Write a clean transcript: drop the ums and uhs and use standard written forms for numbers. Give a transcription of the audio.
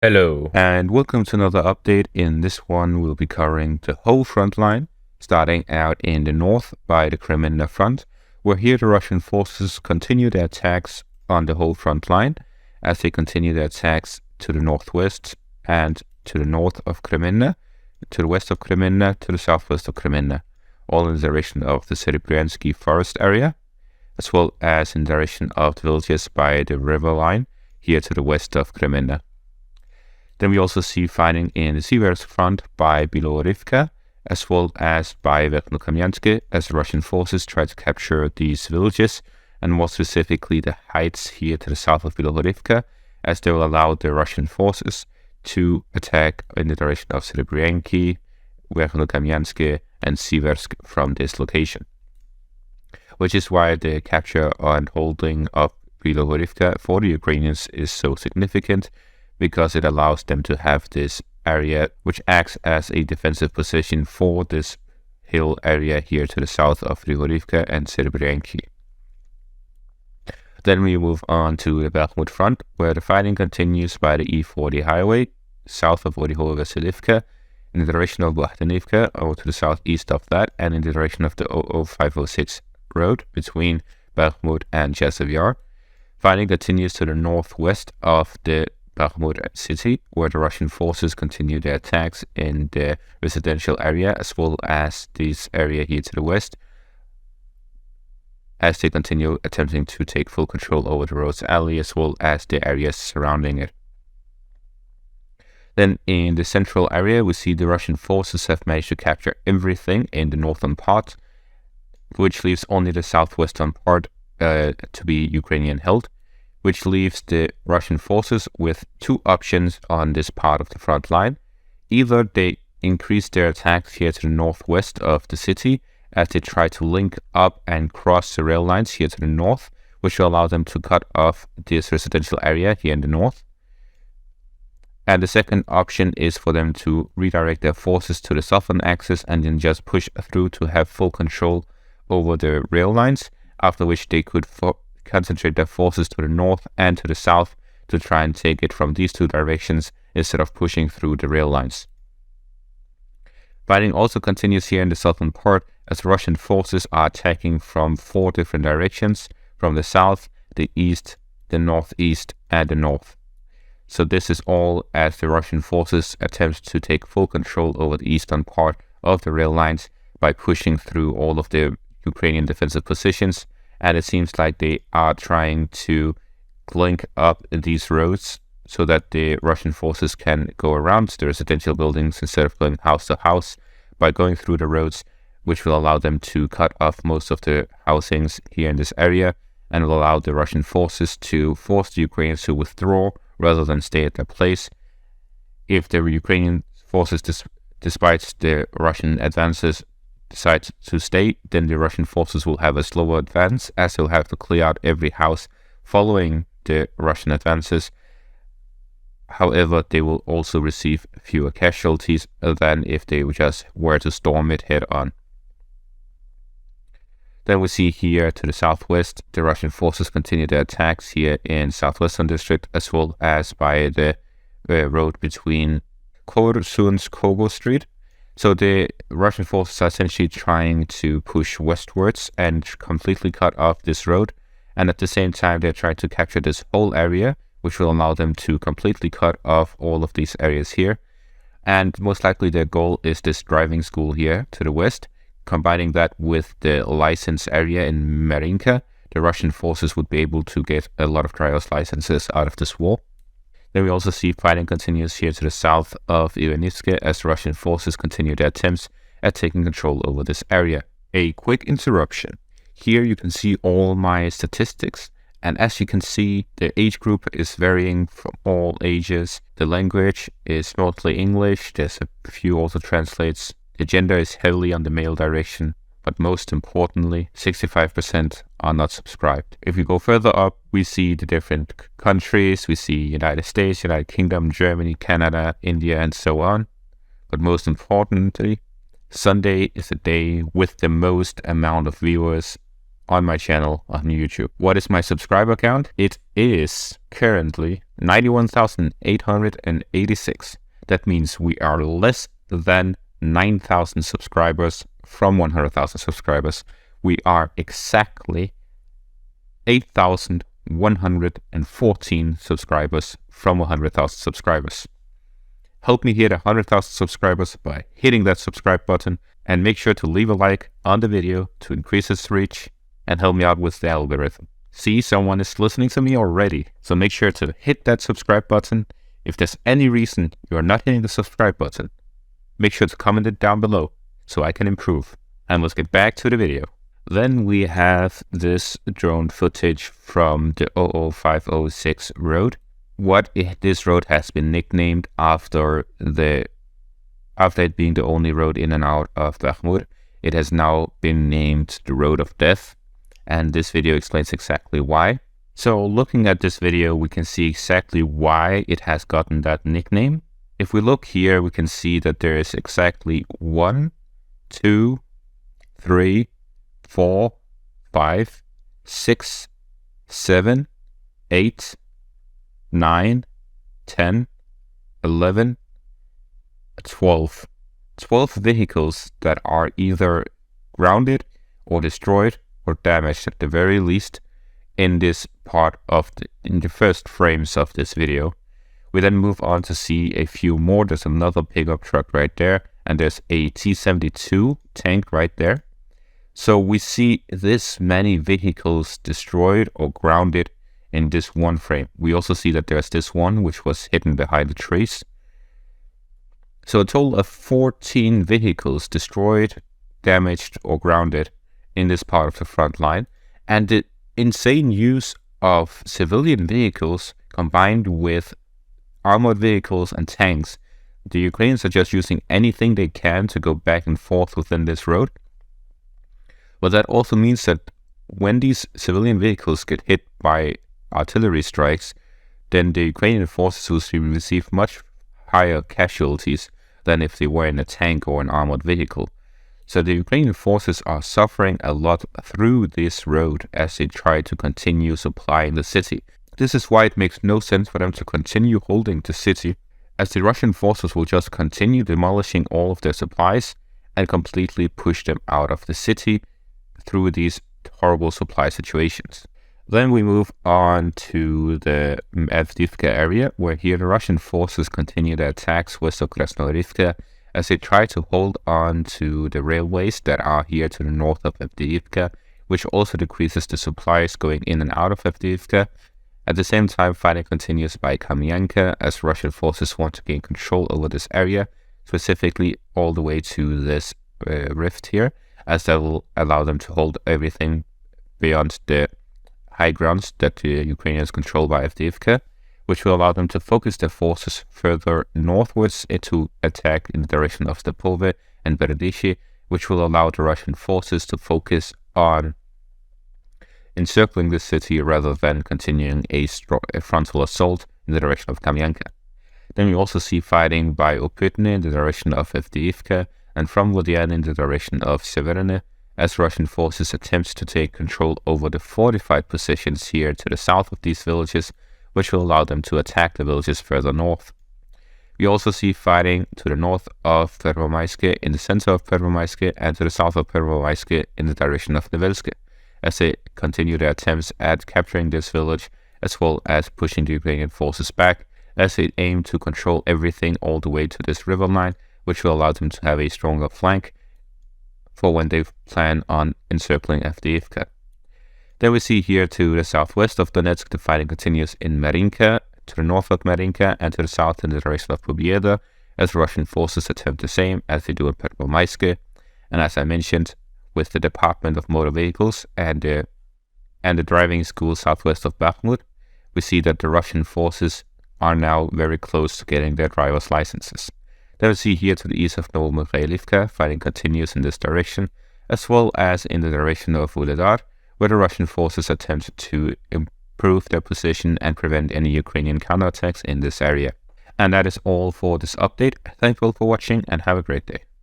Hello, and welcome to another update. In this one, we'll be covering the whole front line, starting out in the north by the Kreminna front, where here the Russian forces continue their attacks on the whole front line as they continue their attacks to the northwest and to the north of Kreminna, to the west of Kreminna, to the southwest of Kreminna, all in the direction of the Serebryansky forest area, as well as in the direction of the villages by the river line here to the west of Kreminna. Then we also see fighting in the Siversk front by Bilorivka, as well as by Verkhnoukamyansk, as the Russian forces try to capture these villages, and more specifically the heights here to the south of Bilorivka, as they will allow the Russian forces to attack in the direction of Serebryansky, Verkhnoukamyansk, and Siversk from this location. Which is why the capture and holding of Bilorivka for the Ukrainians is so significant, because it allows them to have this area which acts as a defensive position for this hill area here to the south of Bilorivka and Serebryansky. Then we move on to the Bakhmut front, where the fighting continues by the E40 highway south of Oryhova-Vasilivka, in the direction of Bahtanivka, or to the southeast of that, and in the direction of the 00506 road between Bakhmut and Chasiv Yar. Fighting continues to the northwest of the Bakhmut city, where the Russian forces continue their attacks in the residential area, as well as this area here to the west, as they continue attempting to take full control over the road's alley, as well as the areas surrounding it. Then in the central area, we see the Russian forces have managed to capture everything in the northern part, which leaves only the southwestern part to be Ukrainian held, which leaves the Russian forces with two options on this part of the front line. Either they increase their attacks here to the northwest of the city as they try to link up and cross the rail lines here to the north, which will allow them to cut off this residential area here in the north. And the second option is for them to redirect their forces to the southern axis and then just push through to have full control over the rail lines, after which they could concentrate their forces to the north and to the south to try and take it from these two directions instead of pushing through the rail lines. Fighting also continues here in the southern part as Russian forces are attacking from four different directions, from the south, the east, the northeast, and the north. So this is all as the Russian forces attempt to take full control over the eastern part of the rail lines by pushing through all of the Ukrainian defensive positions, and it seems like they are trying to link up these roads so that the Russian forces can go around the residential buildings instead of going house to house by going through the roads, which will allow them to cut off most of the housings here in this area and will allow the Russian forces to force the Ukrainians to withdraw rather than stay at their place. If the Ukrainian forces, despite the Russian advances, decide to stay, then the Russian forces will have a slower advance, as they'll have to clear out every house following the Russian advances. However, they will also receive fewer casualties than if they just were to storm it head on. Then we see here to the southwest, the Russian forces continue their attacks here in southwestern district, as well as by the road between Korsunskogo Street. So the Russian forces are essentially trying to push westwards and completely cut off this road, and at the same time they're trying to capture this whole area, which will allow them to completely cut off all of these areas here. And most likely their goal is this driving school here to the west. Combining that with the license area in Marinka, the Russian forces would be able to get a lot of driver's licenses out of this war. Then we also see fighting continues here to the south of Ivanivske as Russian forces continue their attempts at taking control over this area. A quick interruption. Here you can see all my statistics, and as you can see, the age group is varying from all ages. The language is mostly English, there's a few also translates. The gender is heavily on the male direction, but most importantly, 65% are not subscribed. If we go further up, we see the different countries. We see United States, United Kingdom, Germany, Canada, India, and so on. But most importantly, Sunday is the day with the most amount of viewers on my channel on YouTube. What is my subscriber count? It is currently 91,886. That means we are less than 9,000 subscribers from 100,000 subscribers. We are exactly 8,114 subscribers from 100,000 subscribers. Help me hit 100,000 subscribers by hitting that subscribe button, and make sure to leave a like on the video to increase its reach and help me out with the algorithm. See, someone is listening to me already, so make sure to hit that subscribe button. If there's any reason you are not hitting the subscribe button, make sure to comment it down below so I can improve. And let's get back to the video. Then we have this drone footage from the 00506 road. This road has been nicknamed after it being the only road in and out of Bakhmut. It has now been named the Road of Death, and this video explains exactly why. So looking at this video, we can see exactly why it has gotten that nickname. If we look here, we can see that there is exactly 1, 2, 3, 4, 5, 6, 7, 8, 9, 10, 11, 12 vehicles that are either grounded or destroyed or damaged at the very least in this part of in the first frames of this video. We then move on to see a few more. There's another pickup truck right there, and there's a T-72 tank right there. So we see this many vehicles destroyed or grounded in this one frame. We also see that there's this one which was hidden behind the trees. So a total of 14 vehicles destroyed, damaged, or grounded in this part of the front line. And the insane use of civilian vehicles combined with armored vehicles and tanks. The Ukrainians are just using anything they can to go back and forth within this road. But that also means that when these civilian vehicles get hit by artillery strikes, then the Ukrainian forces will receive much higher casualties than if they were in a tank or an armored vehicle. So the Ukrainian forces are suffering a lot through this road as they try to continue supplying the city. This is why it makes no sense for them to continue holding the city, as the Russian forces will just continue demolishing all of their supplies and completely push them out of the city through these horrible supply situations. Then we move on to the Avdiivka area, where here the Russian forces continue their attacks west of Krasnoyarivka as they try to hold on to the railways that are here to the north of Avdiivka, which also decreases the supplies going in and out of Avdiivka. At the same time, fighting continues by Kamyanka as Russian forces want to gain control over this area, specifically all the way to this rift here, as that will allow them to hold everything beyond the high grounds that the Ukrainians control by Avdiivka, which will allow them to focus their forces further northwards to attack in the direction of Stepove and Berdishi, which will allow the Russian forces to focus on encircling the city rather than continuing a frontal assault in the direction of Kamyanka. Then we also see fighting by Opytne in the direction of Avdiivka, and from Vodiane in the direction of Severine, as Russian forces attempt to take control over the fortified positions here to the south of these villages, which will allow them to attack the villages further north. We also see fighting to the north of Pervomaiske, in the center of Pervomaiske, and to the south of Pervomaiske in the direction of Nevelske, as they continue their attempts at capturing this village, as well as pushing the Ukrainian forces back, as they aim to control everything all the way to this river line, which will allow them to have a stronger flank for when they plan on encircling Avdiivka. Then we see here to the southwest of Donetsk, the fighting continues in Marinka, to the north of Marinka, and to the south in the direction of Pobieda, as Russian forces attempt the same as they do in Pervomaiske. And as I mentioned, with the Department of Motor Vehicles and the driving school southwest of Bakhmut, we see that the Russian forces are now very close to getting their driver's licenses. Then we see here to the east of Novomikhailivka, fighting continues in this direction, as well as in the direction of Vuhledar, where the Russian forces attempt to improve their position and prevent any Ukrainian counterattacks in this area. And that is all for this update. Thank you all for watching and have a great day.